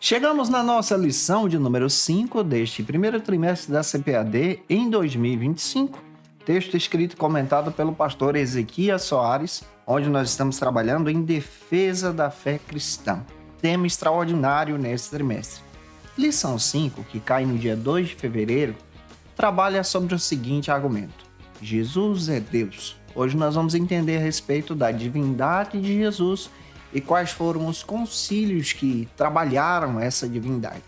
Chegamos na nossa lição de número 5 deste primeiro trimestre da CPAD em 2025, texto escrito e comentado pelo pastor Ezequias Soares, onde nós estamos trabalhando em defesa da fé cristã. Tema extraordinário neste trimestre. Lição 5, que cai no dia 2 de fevereiro, trabalha sobre o seguinte argumento: Jesus é Deus. Hoje nós vamos entender a respeito da divindade de Jesus e quais foram os concílios que trabalharam essa divindade.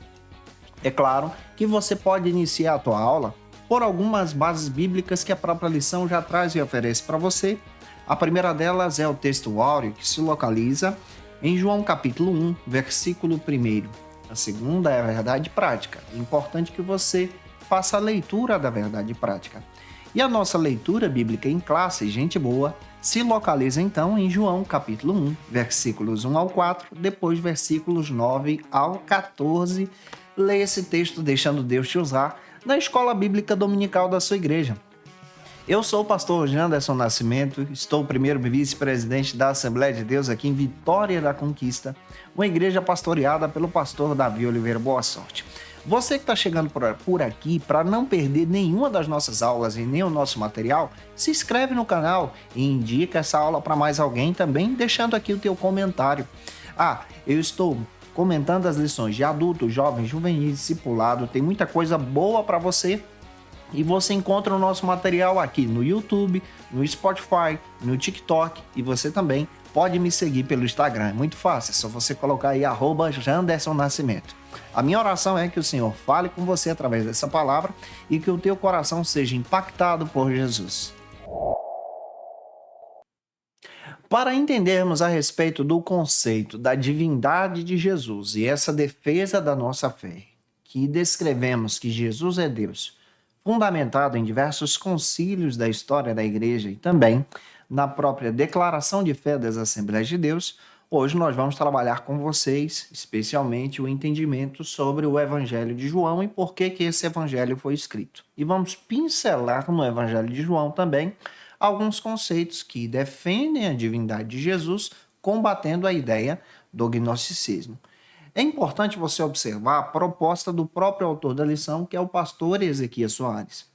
É claro que você pode iniciar a tua aula por algumas bases bíblicas que a própria lição já traz e oferece para você. A primeira delas é o texto áureo, que se localiza em João capítulo 1, versículo 1. A segunda é a verdade prática. É importante que você faça a leitura da verdade prática. E a nossa leitura bíblica em classe, gente boa, se localiza então em João capítulo 1, versículos 1 ao 4, depois versículos 9 ao 14. Leia esse texto deixando Deus te usar na escola bíblica dominical da sua igreja. Eu sou o pastor Janderson Nascimento, estou o primeiro vice-presidente da Assembleia de Deus aqui em Vitória da Conquista, uma igreja pastoreada pelo pastor Davi Oliveira. Boa sorte. Você que está chegando por aqui, para não perder nenhuma das nossas aulas e nem o nosso material, se inscreve no canal e indica essa aula para mais alguém também, deixando aqui o teu comentário. Eu estou comentando as lições de adulto, jovem, juvenil, discipulado, tem muita coisa boa para você. E você encontra o nosso material aqui no YouTube, no Spotify, no TikTok, e você também pode me seguir pelo Instagram. É muito fácil, é só você colocar aí @Janderson Nascimento. A minha oração é que o Senhor fale com você através dessa palavra e que o teu coração seja impactado por Jesus. Para entendermos a respeito do conceito da divindade de Jesus e essa defesa da nossa fé, que descrevemos que Jesus é Deus, fundamentado em diversos concílios da história da igreja e também na própria declaração de fé das Assembleias de Deus, hoje nós vamos trabalhar com vocês, especialmente o entendimento sobre o Evangelho de João e por que esse Evangelho foi escrito. E vamos pincelar no Evangelho de João também alguns conceitos que defendem a divindade de Jesus, combatendo a ideia do gnosticismo. É importante você observar a proposta do próprio autor da lição, que é o pastor Ezequias Soares.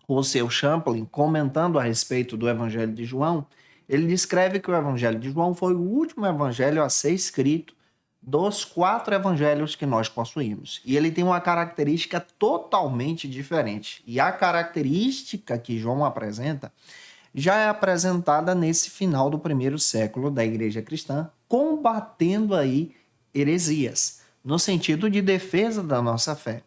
O seu Champlin, comentando a respeito do Evangelho de João, ele descreve que o Evangelho de João foi o último evangelho a ser escrito dos 4 evangelhos que nós possuímos. E ele tem uma característica totalmente diferente. E a característica que João apresenta já é apresentada nesse final do primeiro século da igreja cristã, combatendo aí heresias, no sentido de defesa da nossa fé.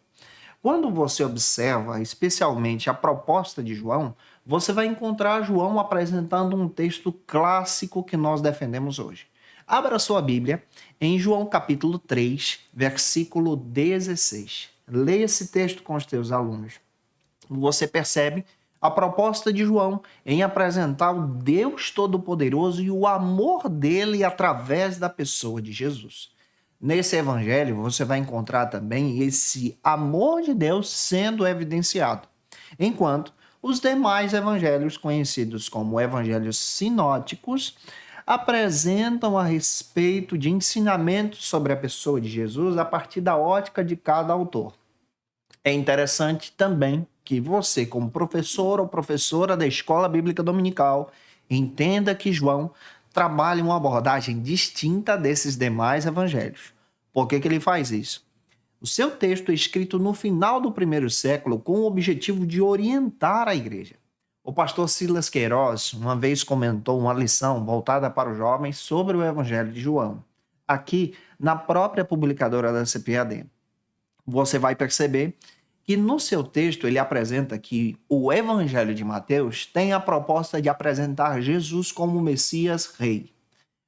Quando você observa especialmente a proposta de João, você vai encontrar João apresentando um texto clássico que nós defendemos hoje. Abra sua Bíblia em João capítulo 3, versículo 16. Leia esse texto com os teus alunos. Você percebe a proposta de João em apresentar o Deus Todo-Poderoso e o amor dele através da pessoa de Jesus. Nesse evangelho, você vai encontrar também esse amor de Deus sendo evidenciado, enquanto os demais evangelhos, conhecidos como evangelhos sinóticos, apresentam a respeito de ensinamentos sobre a pessoa de Jesus a partir da ótica de cada autor. É interessante também que você, como professor ou professora da Escola Bíblica Dominical, entenda que João trabalha uma abordagem distinta desses demais evangelhos. Por que ele faz isso? O seu texto é escrito no final do primeiro século com o objetivo de orientar a igreja. O pastor Silas Queiroz uma vez comentou uma lição voltada para os jovens sobre o Evangelho de João, aqui na própria publicadora da CPAD. Você vai perceber que no seu texto ele apresenta que o Evangelho de Mateus tem a proposta de apresentar Jesus como Messias Rei.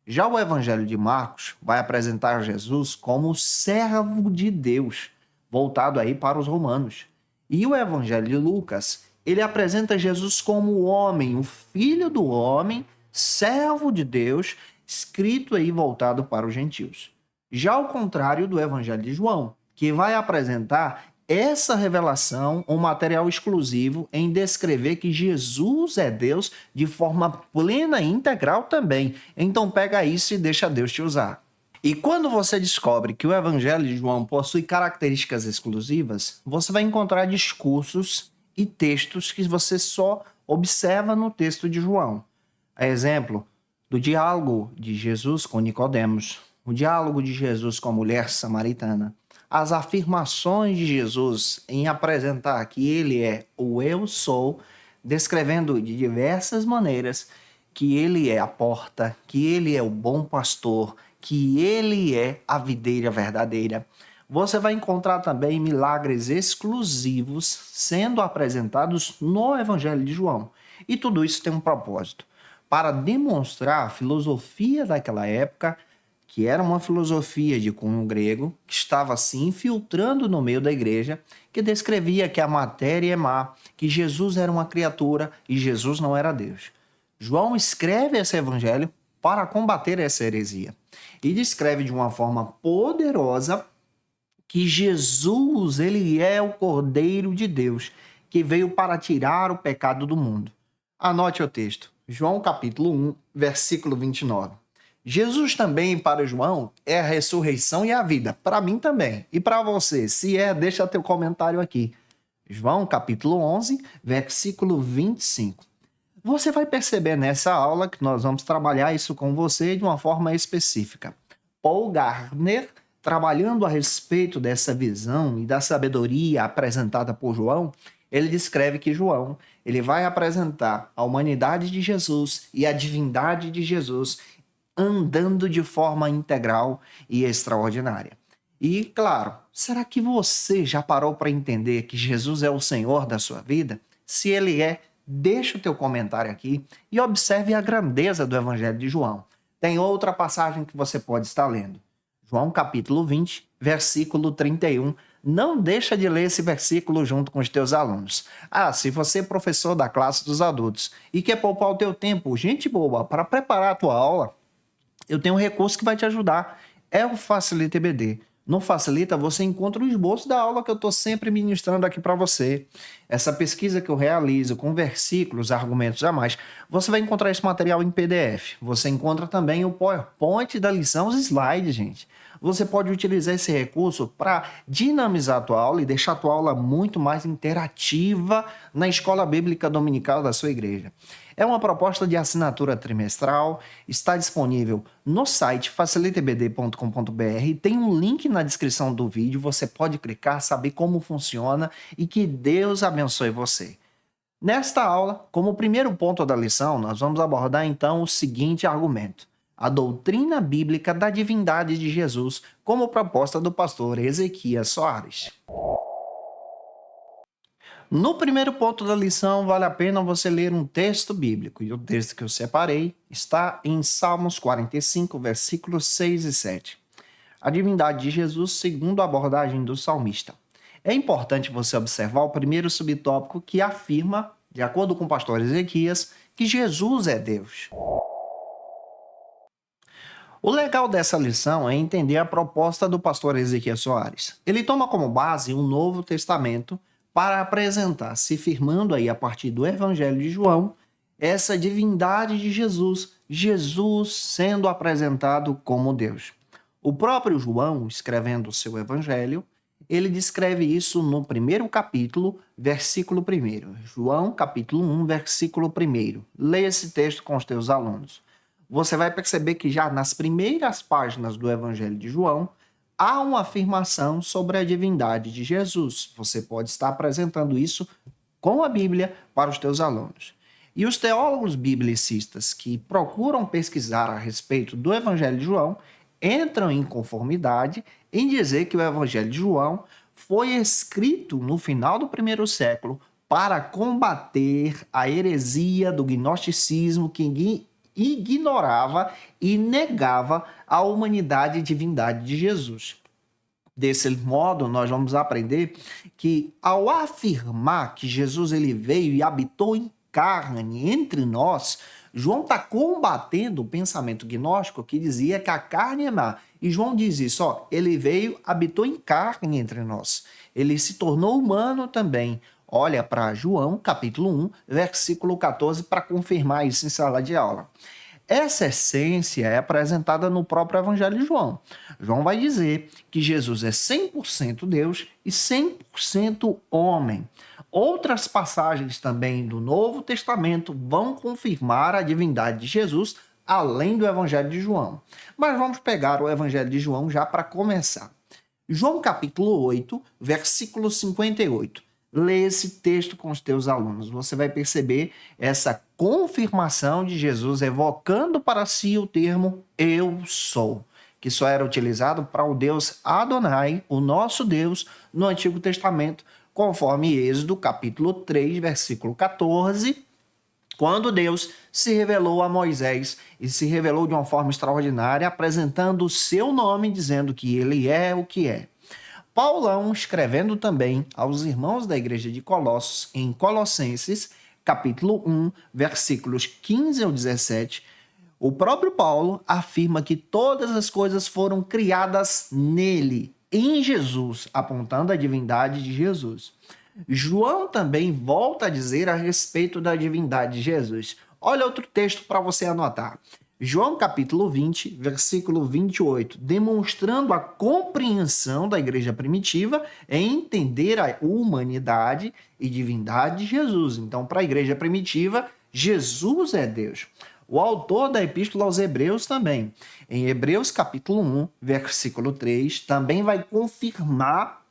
Já o Evangelho de Marcos vai apresentar Jesus como servo de Deus, voltado aí para os romanos. E o Evangelho de Lucas, ele apresenta Jesus como homem, o Filho do homem, servo de Deus, escrito aí voltado para os gentios. Já ao contrário do Evangelho de João, que vai apresentar essa revelação, um material exclusivo em descrever que Jesus é Deus de forma plena e integral também. Então pega isso e deixa Deus te usar. E quando você descobre que o Evangelho de João possui características exclusivas, você vai encontrar discursos e textos que você só observa no texto de João. A exemplo do diálogo de Jesus com Nicodemos, o diálogo de Jesus com a mulher samaritana, as afirmações de Jesus em apresentar que ele é o eu sou, descrevendo de diversas maneiras que ele é a porta, que ele é o bom pastor, que ele é a videira verdadeira. Você vai encontrar também milagres exclusivos sendo apresentados no Evangelho de João. E tudo isso tem um propósito, para demonstrar a filosofia daquela época, que era uma filosofia de cunho grego, que estava se infiltrando no meio da igreja, que descrevia que a matéria é má, que Jesus era uma criatura e Jesus não era Deus. João escreve esse evangelho para combater essa heresia e descreve de uma forma poderosa que Jesus, ele é o Cordeiro de Deus, que veio para tirar o pecado do mundo. Anote o texto. João capítulo 1, versículo 29. Jesus também, para João, é a ressurreição e a vida. Para mim também. E para você, se é, deixa teu comentário aqui. João capítulo 11, versículo 25. Você vai perceber nessa aula que nós vamos trabalhar isso com você de uma forma específica. Paul Gardner, trabalhando a respeito dessa visão e da sabedoria apresentada por João, ele descreve que João ele vai apresentar a humanidade de Jesus e a divindade de Jesus andando de forma integral e extraordinária. E, claro, será que você já parou para entender que Jesus é o Senhor da sua vida? Se ele é, deixa o teu comentário aqui e observe a grandeza do Evangelho de João. Tem outra passagem que você pode estar lendo. João capítulo 20, versículo 31. Não deixa de ler esse versículo junto com os teus alunos. Ah, se você é professor da classe dos adultos e quer poupar o teu tempo, gente boa, para preparar a tua aula, eu tenho um recurso que vai te ajudar. É o Facilita EBD. No Facilita, você encontra o esboço da aula que eu estou sempre ministrando aqui para você. Essa pesquisa que eu realizo com versículos, argumentos a mais, você vai encontrar esse material em PDF. Você encontra também o PowerPoint da lição, os slides, gente. Você pode utilizar esse recurso para dinamizar a tua aula e deixar a tua aula muito mais interativa na escola bíblica dominical da sua igreja. É uma proposta de assinatura trimestral, está disponível no site facilitabd.com.br, tem um link na descrição do vídeo, você pode clicar, saber como funciona e que Deus abençoe você. Nesta aula, como primeiro ponto da lição, nós vamos abordar então o seguinte argumento: a doutrina bíblica da divindade de Jesus, como proposta do pastor Ezequias Soares. No primeiro ponto da lição, vale a pena você ler um texto bíblico. E o texto que eu separei está em Salmos 45, versículos 6 e 7. A divindade de Jesus segundo a abordagem do salmista. É importante você observar o primeiro subtópico que afirma, de acordo com o pastor Ezequias, que Jesus é Deus. O legal dessa lição é entender a proposta do pastor Ezequias Soares. Ele toma como base o Novo Testamento para apresentar, se firmando aí a partir do Evangelho de João, essa divindade de Jesus, Jesus sendo apresentado como Deus. O próprio João, escrevendo o seu Evangelho, ele descreve isso no primeiro capítulo, versículo 1. João, capítulo 1, versículo 1. Leia esse texto com os teus alunos. Você vai perceber que já nas primeiras páginas do Evangelho de João, há uma afirmação sobre a divindade de Jesus. Você pode estar apresentando isso com a Bíblia para os teus alunos. E os teólogos biblicistas que procuram pesquisar a respeito do Evangelho de João entram em conformidade em dizer que o Evangelho de João foi escrito no final do primeiro século para combater a heresia do gnosticismo que ignorava e negava a humanidade e divindade de Jesus. Desse modo, nós vamos aprender que ao afirmar que Jesus ele veio e habitou em carne entre nós, João está combatendo o pensamento gnóstico que dizia que a carne é má. E João diz isso, ó, ele veio, habitou em carne entre nós. Ele se tornou humano também. Olha para João, capítulo 1, versículo 14, para confirmar isso em sala de aula. Essa essência é apresentada no próprio Evangelho de João. João vai dizer que Jesus é 100% Deus e 100% homem. Outras passagens também do Novo Testamento vão confirmar a divindade de Jesus, além do Evangelho de João. Mas vamos pegar o Evangelho de João já para começar. João capítulo 8, versículo 58. Lê esse texto com os teus alunos. Você vai perceber essa confirmação de Jesus evocando para si o termo eu sou, que só era utilizado para o Deus Adonai, o nosso Deus, no Antigo Testamento, conforme Êxodo capítulo 3, versículo 14, quando Deus se revelou a Moisés e se revelou de uma forma extraordinária, apresentando o seu nome, dizendo que ele é o que é. Paulão, escrevendo também aos irmãos da igreja de Colossos, em Colossenses, capítulo 1, versículos 15 ao 17, o próprio Paulo afirma que todas as coisas foram criadas nele, em Jesus, apontando a divindade de Jesus. João também volta a dizer a respeito da divindade de Jesus. Olha outro texto para você anotar. João capítulo 20, versículo 28, demonstrando a compreensão da igreja primitiva em entender a humanidade e divindade de Jesus. Então, para a igreja primitiva, Jesus é Deus. O autor da Epístola aos Hebreus também, em Hebreus capítulo 1, versículo 3, também vai confirmar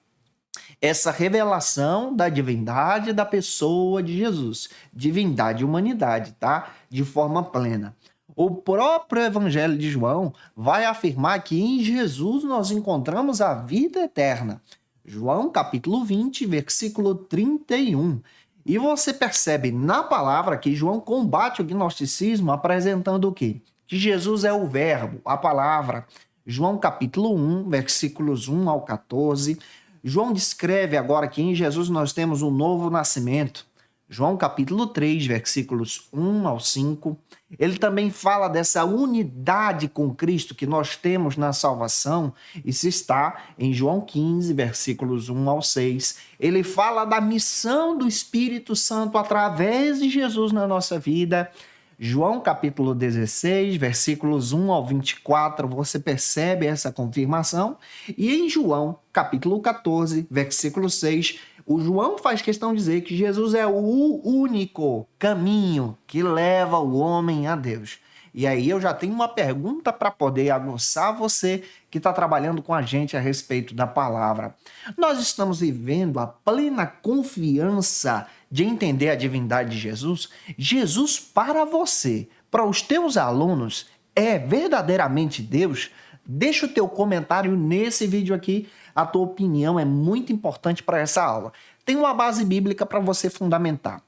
essa revelação da divindade da pessoa de Jesus. Divindade e humanidade, tá? De forma plena. O próprio Evangelho de João vai afirmar que em Jesus nós encontramos a vida eterna. João capítulo 20, versículo 31. E você percebe na palavra que João combate o gnosticismo apresentando o quê? Que Jesus é o verbo, a palavra. João capítulo 1, versículos 1 ao 14. João descreve agora que em Jesus nós temos um novo nascimento. João capítulo 3, versículos 1 ao 5. Ele também fala dessa unidade com Cristo que nós temos na salvação. Isso está em João 15, versículos 1 ao 6. Ele fala da missão do Espírito Santo através de Jesus na nossa vida. João capítulo 16, versículos 1 ao 24, você percebe essa confirmação. E em João capítulo 14, versículo 6, o João faz questão de dizer que Jesus é o único caminho que leva o homem a Deus. E aí eu já tenho uma pergunta para poder aguçar você que está trabalhando com a gente a respeito da palavra. Nós estamos vivendo a plena confiança de entender a divindade de Jesus? Jesus para você, para os teus alunos, é verdadeiramente Deus? Deixa o teu comentário nesse vídeo aqui. A tua opinião é muito importante para essa aula. Tem uma base bíblica para você fundamentar.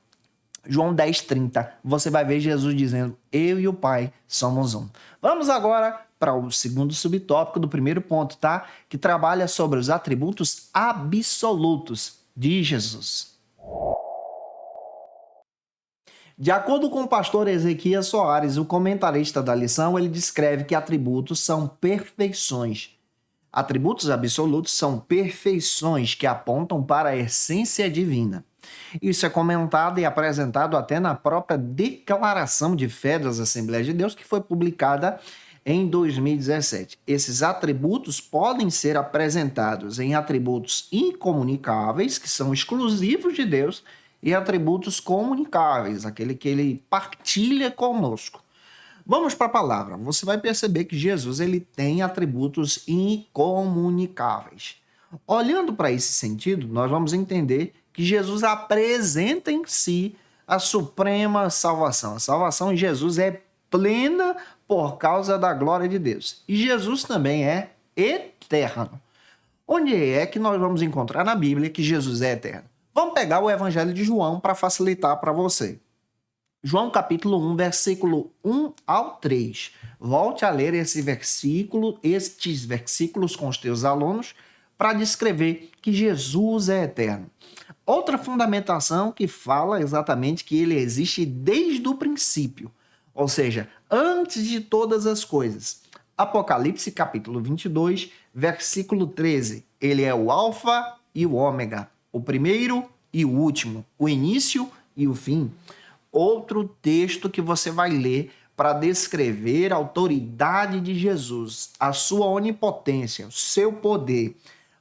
João 10:30, você vai ver Jesus dizendo, eu e o Pai somos um. Vamos agora para o segundo subtópico do primeiro ponto, tá? Que trabalha sobre os atributos absolutos de Jesus. De acordo com o pastor Ezequias Soares, o comentarista da lição, ele descreve que atributos são perfeições. Atributos absolutos são perfeições que apontam para a essência divina. Isso é comentado e apresentado até na própria Declaração de Fé das Assembleias de Deus, que foi publicada em 2017. Esses atributos podem ser apresentados em atributos incomunicáveis, que são exclusivos de Deus, e atributos comunicáveis, aquele que ele partilha conosco. Vamos para a palavra. Você vai perceber que Jesus ele tem atributos incomunicáveis. Olhando para esse sentido, nós vamos entender que Jesus apresenta em si a suprema salvação. A salvação em Jesus é plena por causa da glória de Deus. E Jesus também é eterno. Onde é que nós vamos encontrar na Bíblia que Jesus é eterno? Vamos pegar o Evangelho de João para facilitar para você. João capítulo 1, versículo 1 ao 3. Volte a ler estes versículos com os teus alunos para descrever que Jesus é eterno. Outra fundamentação que fala exatamente que ele existe desde o princípio, ou seja, antes de todas as coisas. Apocalipse capítulo 22, versículo 13. Ele é o alfa e o ômega, o primeiro e o último, o início e o fim. Outro texto que você vai ler para descrever a autoridade de Jesus, a sua onipotência, o seu poder.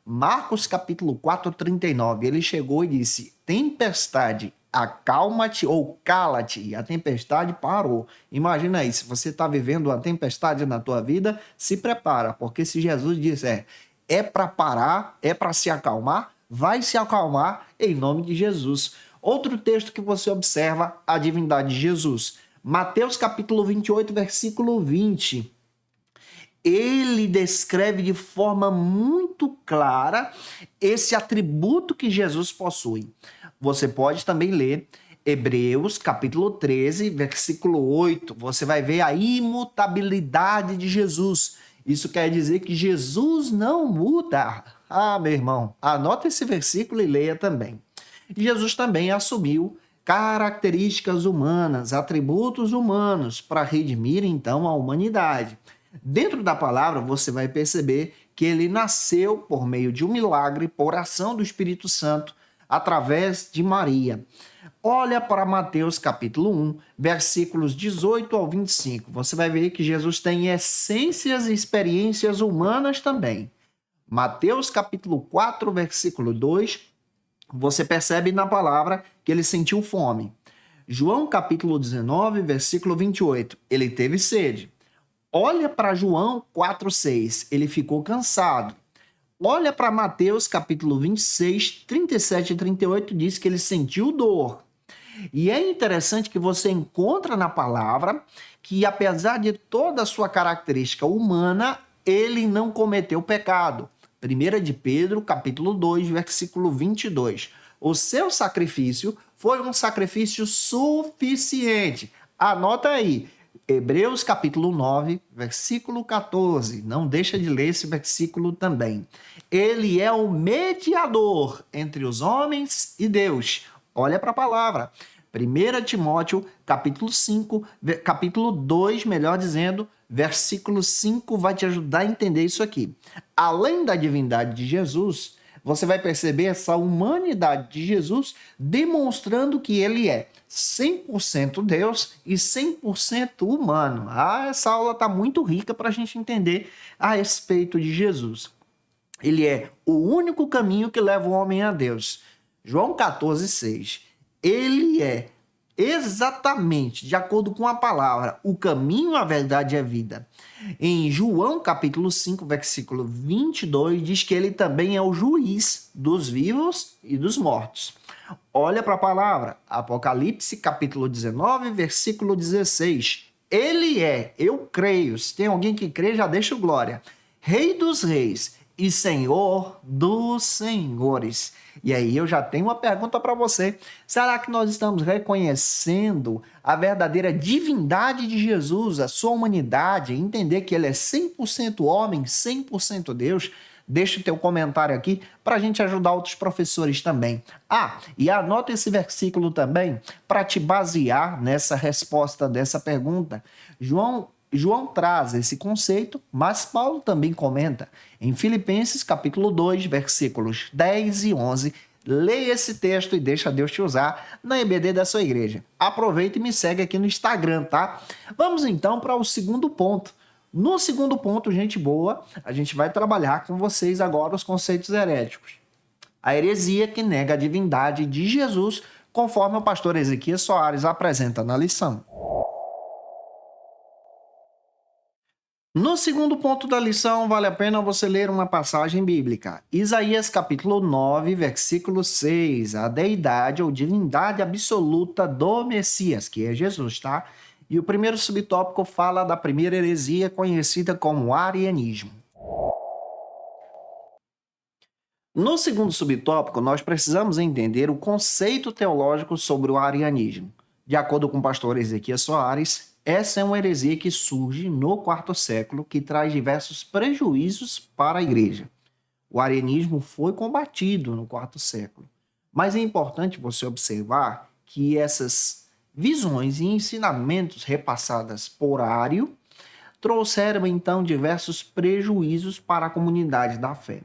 Marcos capítulo 4, 39, ele chegou e disse: tempestade, acalma-te ou cala-te. E a tempestade parou. Imagina aí, se você está vivendo uma tempestade na tua vida, se prepara, porque se Jesus diz é para parar, é para se acalmar, vai se acalmar em nome de Jesus. Outro texto que você observa a divindade de Jesus. Mateus capítulo 28, versículo 20. Ele descreve de forma muito clara esse atributo que Jesus possui. Você pode também ler Hebreus capítulo 13, versículo 8. Você vai ver a imutabilidade de Jesus. Isso quer dizer que Jesus não muda. Ah, meu irmão, anota esse versículo e leia também. Jesus também assumiu características humanas, atributos humanos, para redimir então a humanidade. Dentro da palavra, você vai perceber que ele nasceu por meio de um milagre, por ação do Espírito Santo, através de Maria. Olha para Mateus capítulo 1, versículos 18 ao 25. Você vai ver que Jesus tem essências e experiências humanas também. Mateus capítulo 4, versículo 2, você percebe na palavra que ele sentiu fome. João capítulo 19, versículo 28, ele teve sede. Olha para João 4,6, ele ficou cansado. Olha para Mateus capítulo 26, 37 e 38, diz que ele sentiu dor. E é interessante que você encontra na palavra que, apesar de toda a sua característica humana, ele não cometeu pecado. 1 de Pedro capítulo 2, versículo 22. O seu sacrifício foi um sacrifício suficiente. Anota aí. Hebreus capítulo 9, versículo 14. Não deixa de ler esse versículo também. Ele é o mediador entre os homens e Deus. Olha para a palavra. 1 Timóteo capítulo 5, capítulo 2, melhor dizendo, versículo 5 vai te ajudar a entender isso aqui. Além da divindade de Jesus, você vai perceber essa humanidade de Jesus demonstrando que ele é 100% Deus e 100% humano. Ah, essa aula está muito rica para a gente entender a respeito de Jesus. Ele é o único caminho que leva o homem a Deus. João 14, 6. Ele é exatamente, de acordo com a palavra, o caminho, a verdade e a vida. Em João capítulo 5, versículo 22, diz que ele também é o juiz dos vivos e dos mortos. Olha para a palavra, Apocalipse capítulo 19, versículo 16. Ele é, eu creio, se tem alguém que crê, já deixa o glória, Rei dos reis e Senhor dos senhores. E aí eu já tenho uma pergunta para você. Será que nós estamos reconhecendo a verdadeira divindade de Jesus, a sua humanidade, entender que ele é 100% homem, 100% Deus? Deixa o teu comentário aqui para a gente ajudar outros professores também. Ah, e anota esse versículo também para te basear nessa resposta dessa pergunta. João traz esse conceito, mas Paulo também comenta em Filipenses capítulo 2, versículos 10 e 11. Leia esse texto e deixa Deus te usar na EBD da sua igreja. Aproveita e me segue aqui no Instagram, tá? Vamos então para o segundo ponto. No segundo ponto, gente boa, a gente vai trabalhar com vocês agora os conceitos heréticos. A heresia que nega a divindade de Jesus, conforme o pastor Ezequias Soares apresenta na lição. No segundo ponto da lição, vale a pena você ler uma passagem bíblica. Isaías capítulo 9, versículo 6. A deidade ou divindade absoluta do Messias, que é Jesus, tá? E o primeiro subtópico fala da primeira heresia conhecida como arianismo. No segundo subtópico, nós precisamos entender o conceito teológico sobre o arianismo. De acordo com o pastor Ezequias Soares, essa é uma heresia que surge no quarto século, que traz diversos prejuízos para a igreja. O arianismo foi combatido no quarto século, mas é importante você observar que essas visões e ensinamentos repassadas por Ário trouxeram então diversos prejuízos para a comunidade da fé.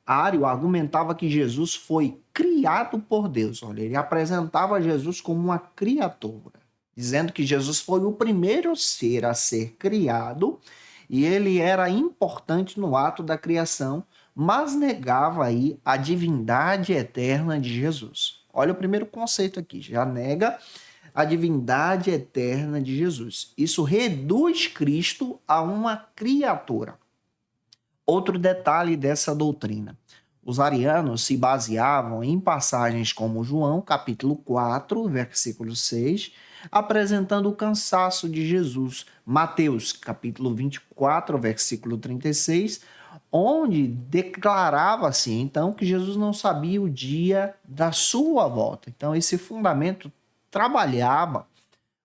Ário argumentava que Jesus foi criado por Deus. Olha, ele apresentava Jesus como uma criatura. dizendo que Jesus foi o primeiro ser a ser criado e ele era importante no ato da criação, mas negava aí a divindade eterna de Jesus. Olha o primeiro conceito aqui, já nega a divindade eterna de Jesus. Isso reduz Cristo a uma criatura. Outro detalhe dessa doutrina. Os arianos se baseavam em passagens como João, capítulo 4, versículo 6, apresentando o cansaço de Jesus. Mateus, capítulo 24, versículo 36, onde declarava-se, então, que Jesus não sabia o dia da sua volta. Então, esse fundamento trabalhava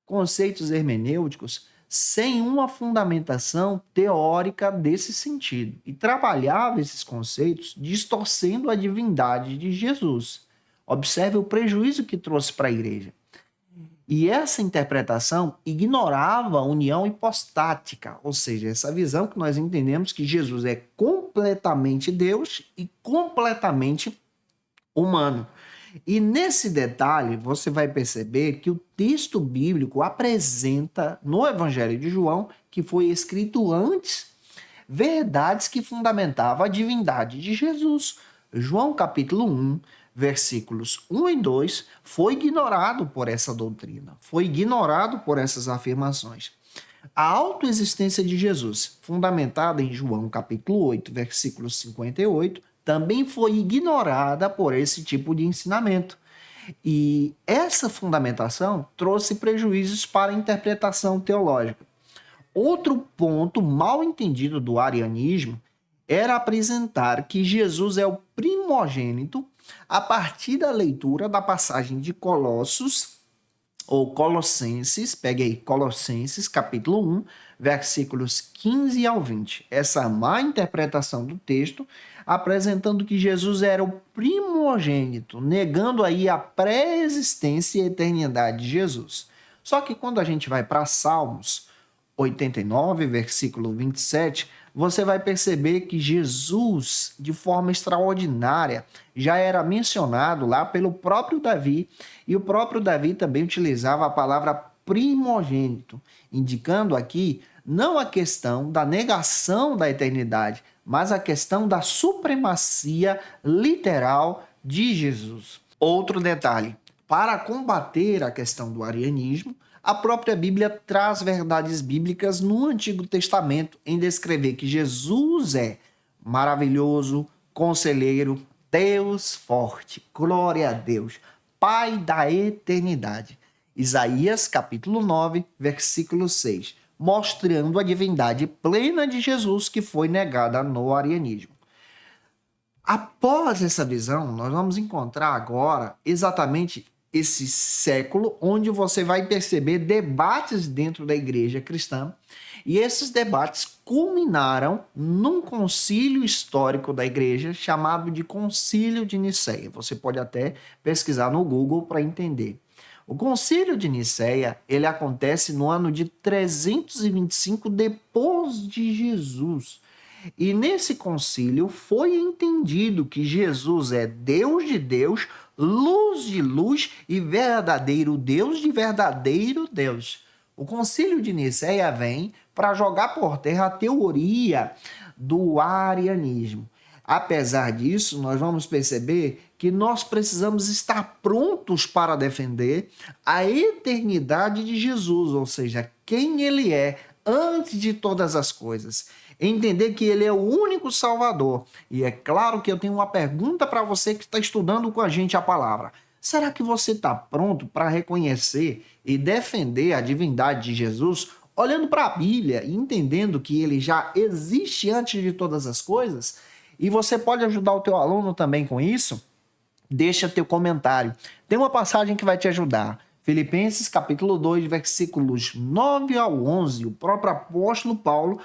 conceitos hermenêuticos sem uma fundamentação teórica desse sentido e trabalhava esses conceitos distorcendo a divindade de Jesus. Observe o prejuízo que trouxe para a igreja. E essa interpretação ignorava a união hipostática, ou seja, essa visão que nós entendemos que Jesus é completamente Deus e completamente humano. E nesse detalhe, você vai perceber que o texto bíblico apresenta no Evangelho de João, que foi escrito antes, verdades que fundamentavam a divindade de Jesus. João capítulo 1, versículos 1 e 2, foi ignorado por essa doutrina, foi ignorado por essas afirmações. A autoexistência de Jesus, fundamentada em João capítulo 8, versículo 58, também foi ignorada por esse tipo de ensinamento. E essa fundamentação trouxe prejuízos para a interpretação teológica. Outro ponto mal entendido do arianismo era apresentar que Jesus é o primogênito a partir da leitura da passagem de Colossos, ou Colossenses, pegue aí, Colossenses, capítulo 1, versículos 15 ao 20. Essa má interpretação do texto, apresentando que Jesus era o primogênito, negando aí a pré-existência e eternidade de Jesus. Só que quando a gente vai para Salmos 89, versículo 27, você vai perceber que Jesus, de forma extraordinária, já era mencionado lá pelo próprio Davi, e o próprio Davi também utilizava a palavra primogênito, indicando aqui não a questão da negação da eternidade, mas a questão da supremacia literal de Jesus. Outro detalhe, para combater a questão do arianismo, a própria Bíblia traz verdades bíblicas no Antigo Testamento em descrever que Jesus é maravilhoso, conselheiro, Deus forte, glória a Deus, Pai da eternidade. Isaías capítulo 9, versículo 6, mostrando a divindade plena de Jesus que foi negada no arianismo. Após essa visão, nós vamos encontrar agora exatamente esse século onde você vai perceber debates dentro da igreja cristã, e esses debates culminaram num concílio histórico da igreja chamado de Concílio de Nicéia. Você pode até pesquisar no Google para entender. O Concílio de Nicéia, ele acontece no ano de 325 depois de Jesus. E nesse concílio foi entendido que Jesus é Deus de Deus, luz de luz e verdadeiro Deus de verdadeiro Deus. O concílio de Nicéia vem para jogar por terra a teoria do arianismo. Apesar disso, nós vamos perceber que nós precisamos estar prontos para defender a eternidade de Jesus, ou seja, quem ele é antes de todas as coisas. Entender que ele é o único Salvador. E é claro que eu tenho uma pergunta para você que está estudando com a gente a palavra. Será que você está pronto para reconhecer e defender a divindade de Jesus, olhando para a Bíblia e entendendo que ele já existe antes de todas as coisas? E você pode ajudar o teu aluno também com isso? Deixa teu comentário. Tem uma passagem que vai te ajudar. Filipenses capítulo 2, versículos 9 ao 11. O próprio apóstolo Paulo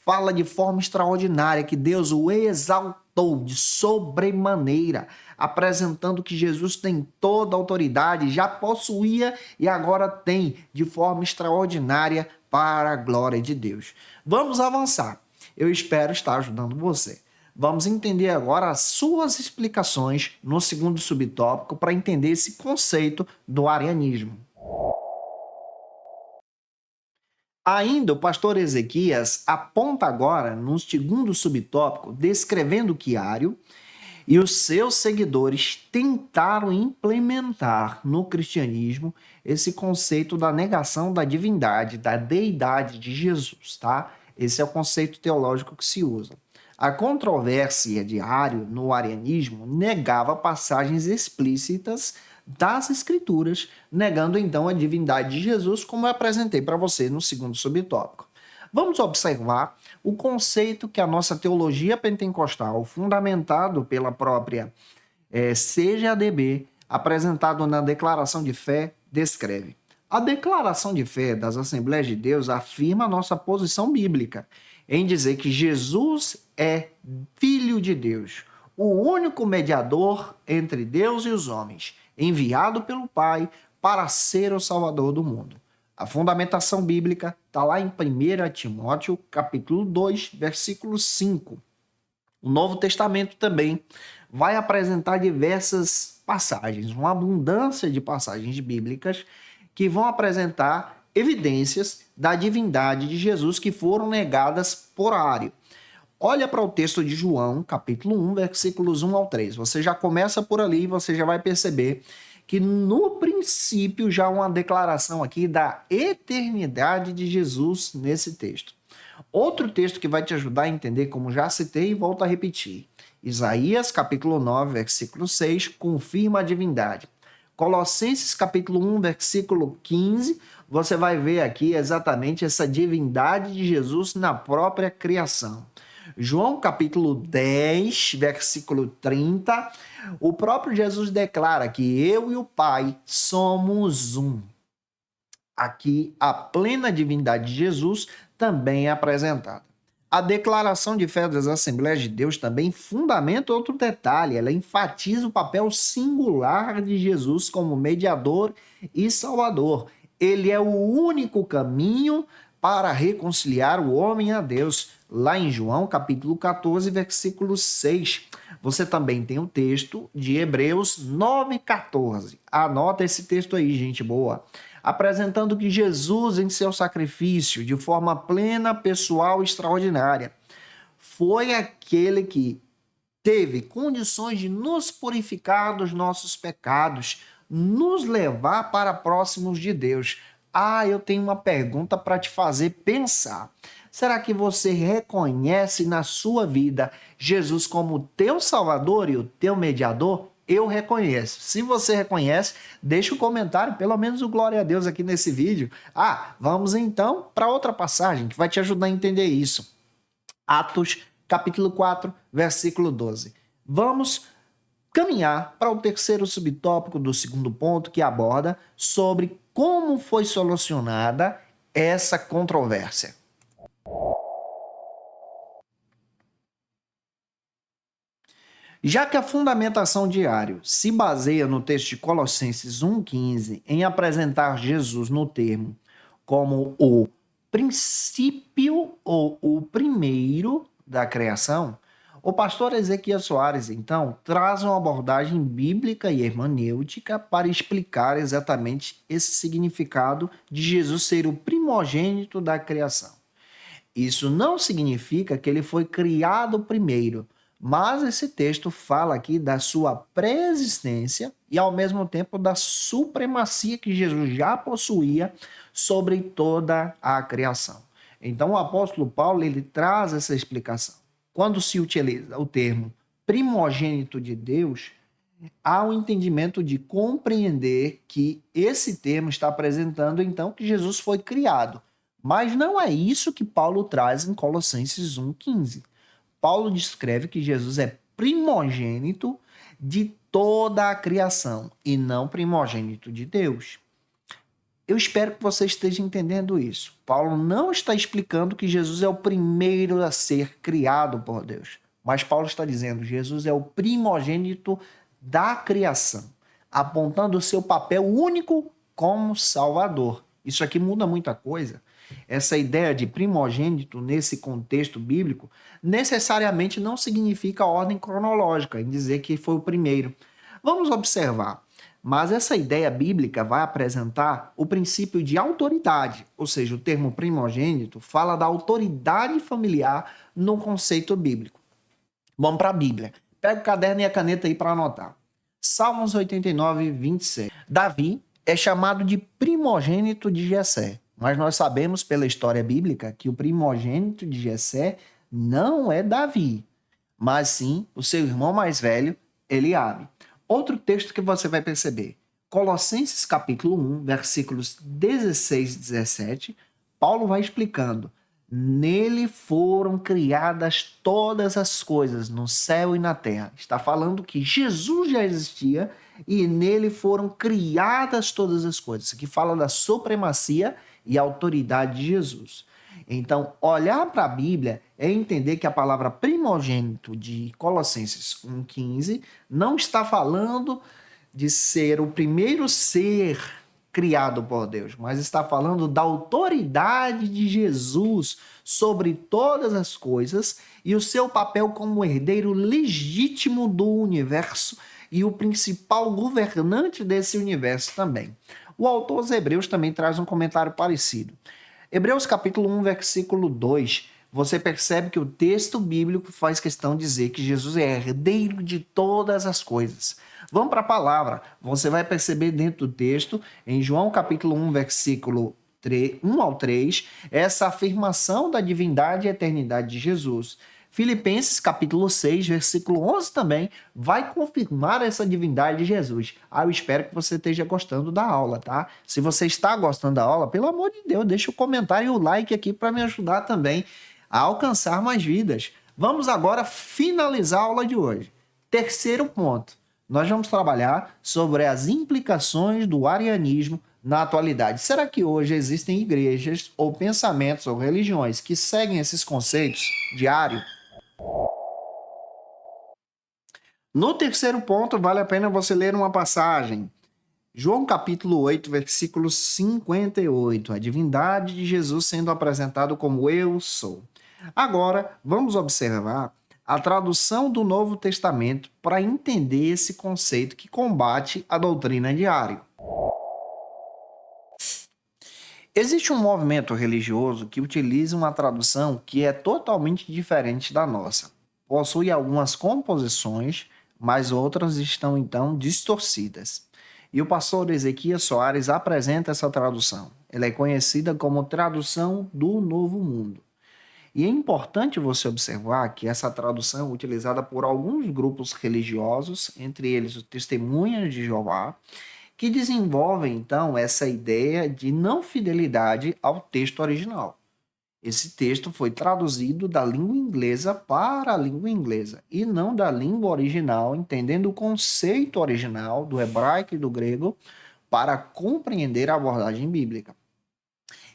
fala de forma extraordinária que Deus o exaltou de sobremaneira, apresentando que Jesus tem toda a autoridade, já possuía e agora tem de forma extraordinária para a glória de Deus. Vamos avançar. Eu espero estar ajudando você. Vamos entender agora as suas explicações no segundo subtópico para entender esse conceito do arianismo. Ainda, o pastor Ezequias aponta agora, no segundo subtópico, descrevendo que Ario e os seus seguidores tentaram implementar no cristianismo esse conceito da negação da divindade, da deidade de Jesus, tá? Esse é o conceito teológico que se usa. A controvérsia de Ario no arianismo negava passagens explícitas das Escrituras, negando então a divindade de Jesus, como eu apresentei para você no segundo subtópico. Vamos observar o conceito que a nossa teologia pentecostal, fundamentado pela própria CGADB, apresentado na Declaração de Fé, descreve. A Declaração de Fé das Assembleias de Deus afirma a nossa posição bíblica em dizer que Jesus é Filho de Deus, o único mediador entre Deus e os homens, enviado pelo Pai para ser o Salvador do mundo. A fundamentação bíblica está lá em 1 Timóteo, capítulo 2, versículo 5. O Novo Testamento também vai apresentar diversas passagens, uma abundância de passagens bíblicas que vão apresentar evidências da divindade de Jesus que foram negadas por Ario. Olha para o texto de João, capítulo 1, versículos 1 ao 3. Você já começa por ali e você já vai perceber que no princípio já há uma declaração aqui da eternidade de Jesus nesse texto. Outro texto que vai te ajudar a entender, como já citei e volto a repetir. Isaías, capítulo 9, versículo 6, confirma a divindade. Colossenses, capítulo 1, versículo 15, você vai ver aqui exatamente essa divindade de Jesus na própria criação. João capítulo 10, versículo 30, o próprio Jesus declara que eu e o Pai somos um. Aqui a plena divindade de Jesus também é apresentada. A declaração de fé das Assembleias de Deus também fundamenta outro detalhe, ela enfatiza o papel singular de Jesus como mediador e salvador. Ele é o único caminho para reconciliar o homem a Deus. Lá em João, capítulo 14, versículo 6. Você também tem o texto de Hebreus 9,14. Anota esse texto aí, gente boa. Apresentando que Jesus, em seu sacrifício, de forma plena, pessoal e extraordinária, foi aquele que teve condições de nos purificar dos nossos pecados, nos levar para próximos de Deus. Eu tenho uma pergunta para te fazer pensar. Será que você reconhece na sua vida Jesus como teu Salvador e o teu mediador? Eu reconheço. Se você reconhece, deixa um comentário, pelo menos o glória a Deus aqui nesse vídeo. Vamos então para outra passagem que vai te ajudar a entender isso. Atos, capítulo 4, versículo 12. Vamos caminhar para o terceiro subtópico do segundo ponto, que aborda sobre como foi solucionada essa controvérsia. Já que a fundamentação de Ario se baseia no texto de Colossenses 1,15 em apresentar Jesus no termo como o princípio ou o primeiro da criação, o pastor Ezequias Soares, então, traz uma abordagem bíblica e hermenêutica para explicar exatamente esse significado de Jesus ser o primogênito da criação. Isso não significa que ele foi criado primeiro, mas esse texto fala aqui da sua pré-existência e, ao mesmo tempo, da supremacia que Jesus já possuía sobre toda a criação. Então, o apóstolo Paulo ele traz essa explicação. Quando se utiliza o termo primogênito de Deus, há um entendimento de compreender que esse termo está apresentando, então, que Jesus foi criado. Mas não é isso que Paulo traz em Colossenses 1,15. Paulo descreve que Jesus é primogênito de toda a criação e não primogênito de Deus. Eu espero que você esteja entendendo isso. Paulo não está explicando que Jesus é o primeiro a ser criado por Deus, mas Paulo está dizendo que Jesus é o primogênito da criação, apontando o seu papel único como Salvador. Isso aqui muda muita coisa. Essa ideia de primogênito nesse contexto bíblico necessariamente não significa ordem cronológica, em dizer que foi o primeiro. Vamos observar. Mas essa ideia bíblica vai apresentar o princípio de autoridade, ou seja, o termo primogênito fala da autoridade familiar no conceito bíblico. Vamos para a Bíblia. Pega o caderno e a caneta aí para anotar. Salmos 89, 27. Davi é chamado de primogênito de Jessé, mas nós sabemos pela história bíblica que o primogênito de Jessé não é Davi, mas sim o seu irmão mais velho, Eliabe. Outro texto que você vai perceber, Colossenses capítulo 1, versículos 16 e 17, Paulo vai explicando: nele foram criadas todas as coisas, no céu e na terra. Está falando que Jesus já existia e nele foram criadas todas as coisas, que fala da supremacia e autoridade de Jesus. Então, olhar para a Bíblia é entender que a palavra primogênito de Colossenses 1,15 não está falando de ser o primeiro ser criado por Deus, mas está falando da autoridade de Jesus sobre todas as coisas e o seu papel como herdeiro legítimo do universo e o principal governante desse universo também. O autor aos Hebreus também traz um comentário parecido. Hebreus capítulo 1, versículo 2, você percebe que o texto bíblico faz questão de dizer que Jesus é herdeiro de todas as coisas. Vamos para a palavra. Você vai perceber dentro do texto, em João capítulo 1, versículo 1 ao 3, essa afirmação da divindade e eternidade de Jesus. Filipenses capítulo 6, versículo 11 também vai confirmar essa divindade de Jesus. Eu espero que você esteja gostando da aula, tá? Se você está gostando da aula, pelo amor de Deus, deixa o comentário e o like aqui para me ajudar também a alcançar mais vidas. Vamos agora finalizar a aula de hoje. Terceiro ponto, nós vamos trabalhar sobre as implicações do arianismo na atualidade. Será que hoje existem igrejas ou pensamentos ou religiões que seguem esses conceitos de Ario? No terceiro ponto, vale a pena você ler uma passagem. João capítulo 8, versículo 58. A divindade de Jesus sendo apresentado como eu sou. Agora, vamos observar a tradução do Novo Testamento para entender esse conceito que combate a doutrina de Ario. Existe um movimento religioso que utiliza uma tradução que é totalmente diferente da nossa. Possui algumas composições, mas outras estão então distorcidas. E o pastor Ezequias Soares apresenta essa tradução. Ela é conhecida como tradução do Novo Mundo. E é importante você observar que essa tradução é utilizada por alguns grupos religiosos, entre eles os Testemunhas de Jeová, que desenvolvem, então, essa ideia de não fidelidade ao texto original. Esse texto foi traduzido da língua inglesa para a língua inglesa, e não da língua original, entendendo o conceito original do hebraico e do grego, para compreender a abordagem bíblica.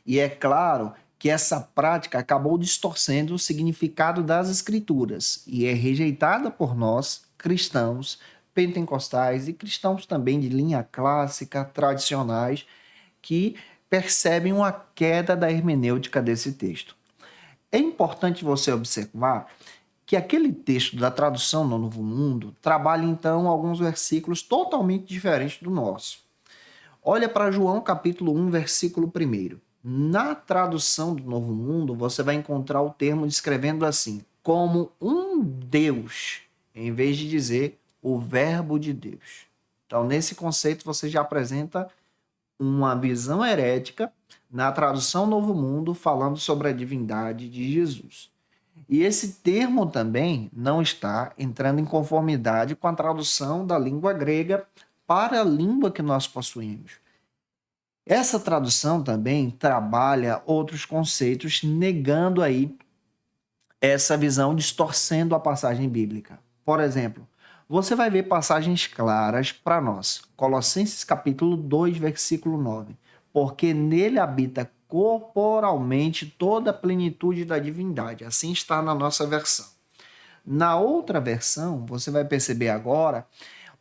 E é claro que essa prática acabou distorcendo o significado das escrituras, e é rejeitada por nós, cristãos, pentecostais e cristãos também de linha clássica, tradicionais, que percebem uma queda da hermenêutica desse texto. É importante você observar que aquele texto da tradução no Novo Mundo trabalha então alguns versículos totalmente diferentes do nosso. Olha para João capítulo 1, versículo 1. Na tradução do Novo Mundo, você vai encontrar o termo descrevendo assim, como um Deus, em vez de dizer o verbo de Deus. Então, nesse conceito, você já apresenta uma visão herética na tradução Novo Mundo, falando sobre a divindade de Jesus. E esse termo também não está entrando em conformidade com a tradução da língua grega para a língua que nós possuímos. Essa tradução também trabalha outros conceitos, negando aí essa visão, distorcendo a passagem bíblica. Por exemplo, você vai ver passagens claras para nós. Colossenses capítulo 2, versículo 9. Porque nele habita corporalmente toda a plenitude da divindade. Assim está na nossa versão. Na outra versão, você vai perceber agora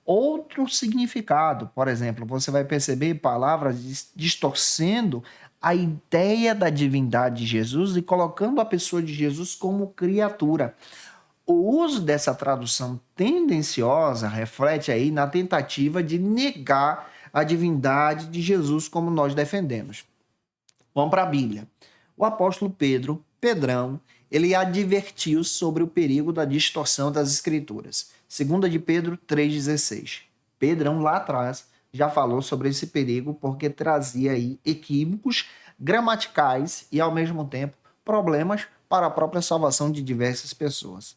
outro significado. Por exemplo, você vai perceber palavras distorcendo a ideia da divindade de Jesus e colocando a pessoa de Jesus como criatura. O uso dessa tradução tendenciosa reflete aí na tentativa de negar a divindade de Jesus como nós defendemos. Vamos para a Bíblia. O apóstolo Pedrão, ele advertiu sobre o perigo da distorção das escrituras. 2 de Pedro 3,16. Pedrão lá atrás já falou sobre esse perigo porque trazia aí equívocos gramaticais e ao mesmo tempo problemas para a própria salvação de diversas pessoas.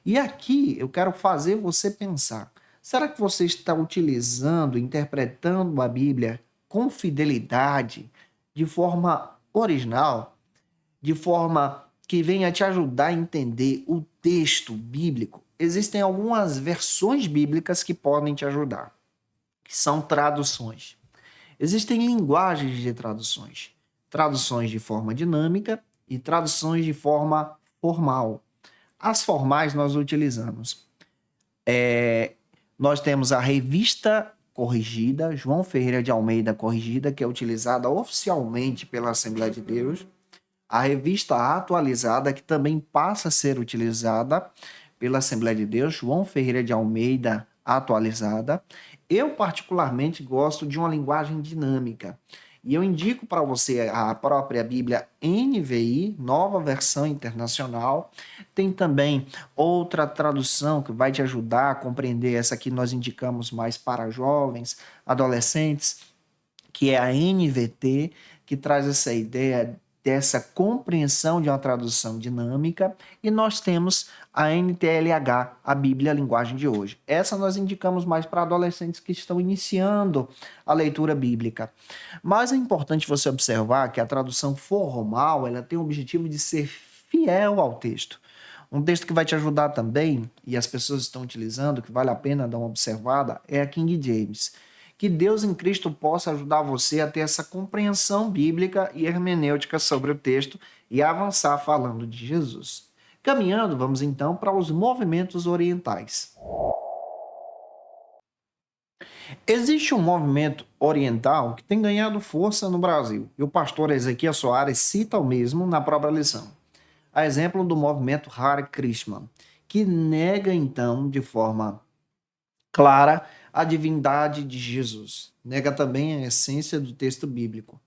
E aqui eu quero fazer você pensar: será que você está utilizando, interpretando a Bíblia com fidelidade, de forma original, de forma que venha te ajudar a entender o texto bíblico? Existem algumas versões bíblicas que podem te ajudar, que são traduções. Existem linguagens de traduções. Traduções de forma dinâmica e traduções de forma formal. As formais nós utilizamos. Nós temos a Revista Corrigida, João Ferreira de Almeida Corrigida, que é utilizada oficialmente pela Assembleia de Deus. A Revista Atualizada, que também passa a ser utilizada pela Assembleia de Deus, João Ferreira de Almeida Atualizada. Eu, particularmente, gosto de uma linguagem dinâmica. E eu indico para você a própria Bíblia NVI, Nova Versão Internacional. Tem também outra tradução que vai te ajudar a compreender. Essa aqui nós indicamos mais para jovens, adolescentes, que é a NVT, que traz essa ideia dessa compreensão de uma tradução dinâmica, e nós temos a NTLH, a Bíblia Linguagem de Hoje. Essa nós indicamos mais para adolescentes que estão iniciando a leitura bíblica. Mas é importante você observar que a tradução formal, ela tem o objetivo de ser fiel ao texto. Um texto que vai te ajudar também, e as pessoas estão utilizando, que vale a pena dar uma observada, é a King James. Que Deus em Cristo possa ajudar você a ter essa compreensão bíblica e hermenêutica sobre o texto e avançar falando de Jesus. Caminhando, vamos então para os movimentos orientais. Existe um movimento oriental que tem ganhado força no Brasil, e o pastor Ezequiel Soares cita o mesmo na própria lição. A exemplo do movimento Hare Krishna, que nega então de forma clara a divindade de Jesus. Nega também a essência do texto bíblico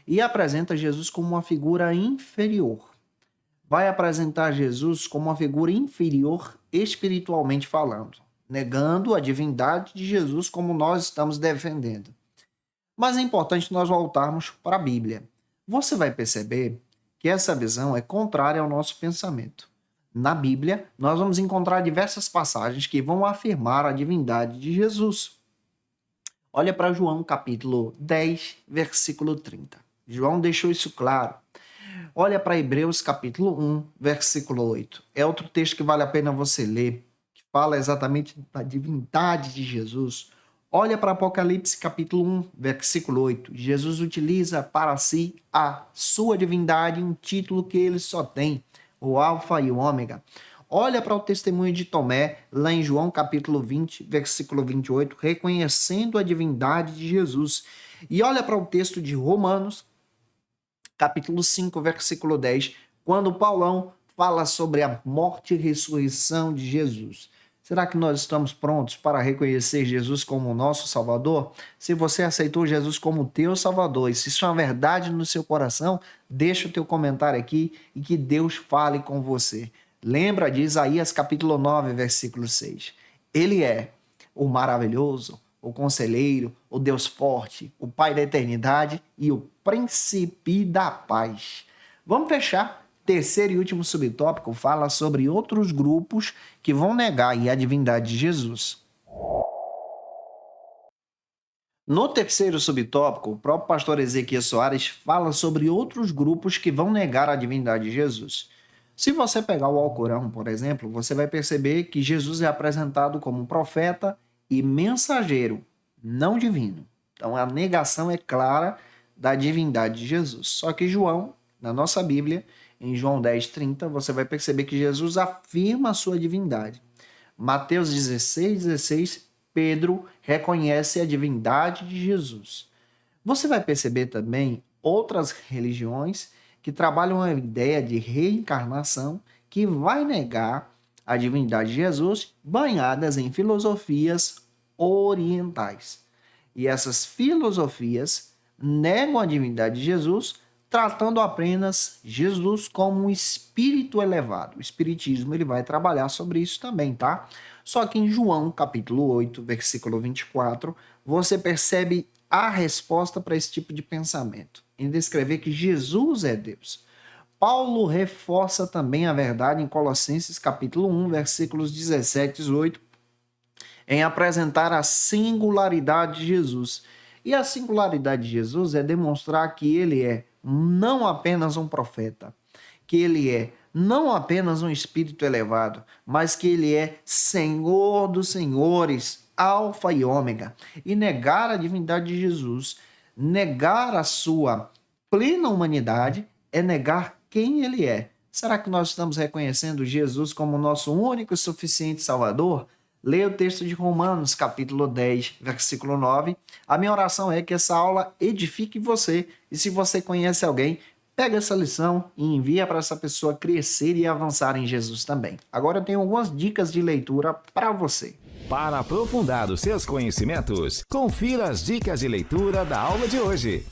e apresenta Jesus como uma figura inferior. Vai apresentar Jesus como uma figura inferior espiritualmente falando, negando a divindade de Jesus como nós estamos defendendo. Mas é importante nós voltarmos para a Bíblia. Você vai perceber que essa visão é contrária ao nosso pensamento. Na Bíblia, nós vamos encontrar diversas passagens que vão afirmar a divindade de Jesus. Olha para João capítulo 10, versículo 30. João deixou isso claro. Olha para Hebreus capítulo 1, versículo 8. É outro texto que vale a pena você ler, que fala exatamente da divindade de Jesus. Olha para Apocalipse capítulo 1, versículo 8. Jesus utiliza para si a sua divindade, um título que ele só tem, o Alfa e o Ômega. Olha para o testemunho de Tomé, lá em João capítulo 20, versículo 28, reconhecendo a divindade de Jesus. E olha para o texto de Romanos, capítulo 5, versículo 10, quando Paulão fala sobre a morte e ressurreição de Jesus. Será que nós estamos prontos para reconhecer Jesus como o nosso Salvador? Se você aceitou Jesus como teu Salvador, e se isso é uma verdade no seu coração, deixa o teu comentário aqui e que Deus fale com você. Lembra de Isaías capítulo 9, versículo 6. Ele é o maravilhoso, o conselheiro, o Deus forte, o Pai da eternidade e o príncipe da paz. Vamos fechar. Terceiro e último subtópico fala sobre outros grupos que vão negar a divindade de Jesus. No terceiro subtópico, o próprio pastor Ezequiel Soares fala sobre outros grupos que vão negar a divindade de Jesus. Se você pegar o Alcorão, por exemplo, você vai perceber que Jesus é apresentado como um profeta e mensageiro, não divino. Então a negação é clara da divindade de Jesus. Só que João, na nossa Bíblia, em João 10, 30, você vai perceber que Jesus afirma a sua divindade. Mateus 16, 16, Pedro reconhece a divindade de Jesus. Você vai perceber também outras religiões que trabalham a ideia de reencarnação que vai negar a divindade de Jesus banhadas em filosofias orientais. E essas filosofias negam a divindade de Jesus, tratando apenas Jesus como um espírito elevado. O espiritismo ele vai trabalhar sobre isso também, tá? Só que em João, capítulo 8, versículo 24, você percebe a resposta para esse tipo de pensamento, em descrever que Jesus é Deus. Paulo reforça também a verdade em Colossenses capítulo 1, versículos 17 e 18, em apresentar a singularidade de Jesus. E a singularidade de Jesus é demonstrar que ele é não apenas um profeta, que ele é não apenas um espírito elevado, mas que ele é Senhor dos senhores, Alfa e Ômega. E negar a divindade de Jesus, negar a sua plena humanidade, é negar quem ele é. Será que nós estamos reconhecendo Jesus como nosso único e suficiente Salvador? Leia o texto de Romanos, capítulo 10, versículo 9. A minha oração é que essa aula edifique você. E se você conhece alguém, pega essa lição e envia para essa pessoa crescer e avançar em Jesus também. Agora eu tenho algumas dicas de leitura para você. Para aprofundar os seus conhecimentos, confira as dicas de leitura da aula de hoje.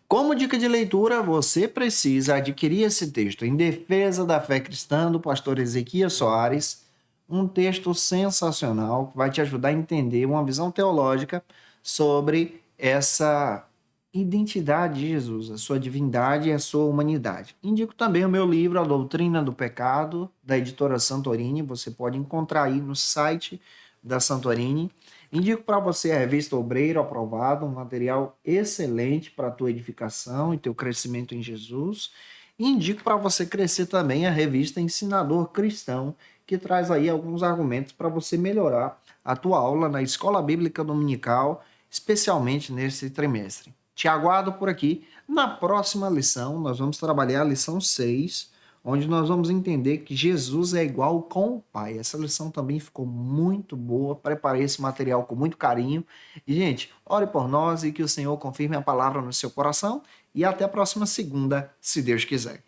Como dica de leitura, você precisa adquirir esse texto, Em Defesa da Fé Cristã, do pastor Ezequias Soares. Um texto sensacional que vai te ajudar a entender uma visão teológica sobre essa identidade de Jesus, a sua divindade e a sua humanidade. Indico também o meu livro, A Doutrina do Pecado, da editora Santorini. Você pode encontrar aí no site da Santorini. Indico para você a revista Obreiro Aprovado, um material excelente para a tua edificação e teu crescimento em Jesus. E indico para você crescer também a revista Ensinador Cristão, que traz aí alguns argumentos para você melhorar a tua aula na Escola Bíblica Dominical, especialmente nesse trimestre. Te aguardo por aqui. Na próxima lição, nós vamos trabalhar a lição 6, onde nós vamos entender que Jesus é igual com o Pai. Essa lição também ficou muito boa, preparei esse material com muito carinho. E, gente, ore por nós e que o Senhor confirme a palavra no seu coração. E até a próxima segunda, se Deus quiser.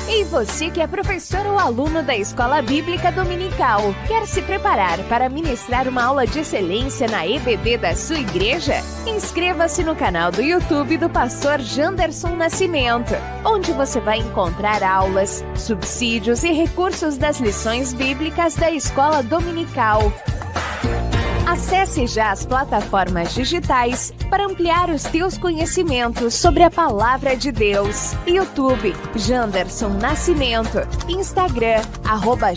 E você que é professor ou aluno da Escola Bíblica Dominical, quer se preparar para ministrar uma aula de excelência na EBD da sua igreja? Inscreva-se no canal do YouTube do pastor Janderson Nascimento, onde você vai encontrar aulas, subsídios e recursos das lições bíblicas da Escola Dominical. Acesse já as plataformas digitais para ampliar os teus conhecimentos sobre a Palavra de Deus. YouTube, Janderson Nascimento. Instagram,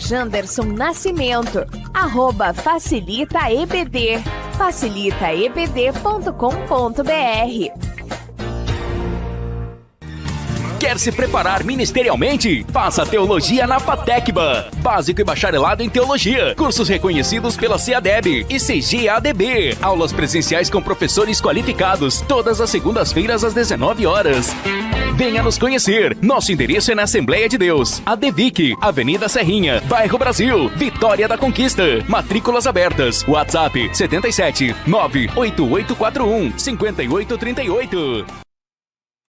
@Janderson Nascimento. @FacilitaEBD. facilitaebd.com.br. Quer se preparar ministerialmente? Faça Teologia na FATECBA. Básico e bacharelado em Teologia. Cursos reconhecidos pela CEADEB e CGADB. Aulas presenciais com professores qualificados. Todas as segundas-feiras às 19 horas. Venha nos conhecer. Nosso endereço é na Assembleia de Deus. ADVIC, Avenida Serrinha, Bairro Brasil, Vitória da Conquista. Matrículas abertas. WhatsApp 77 98841 5838.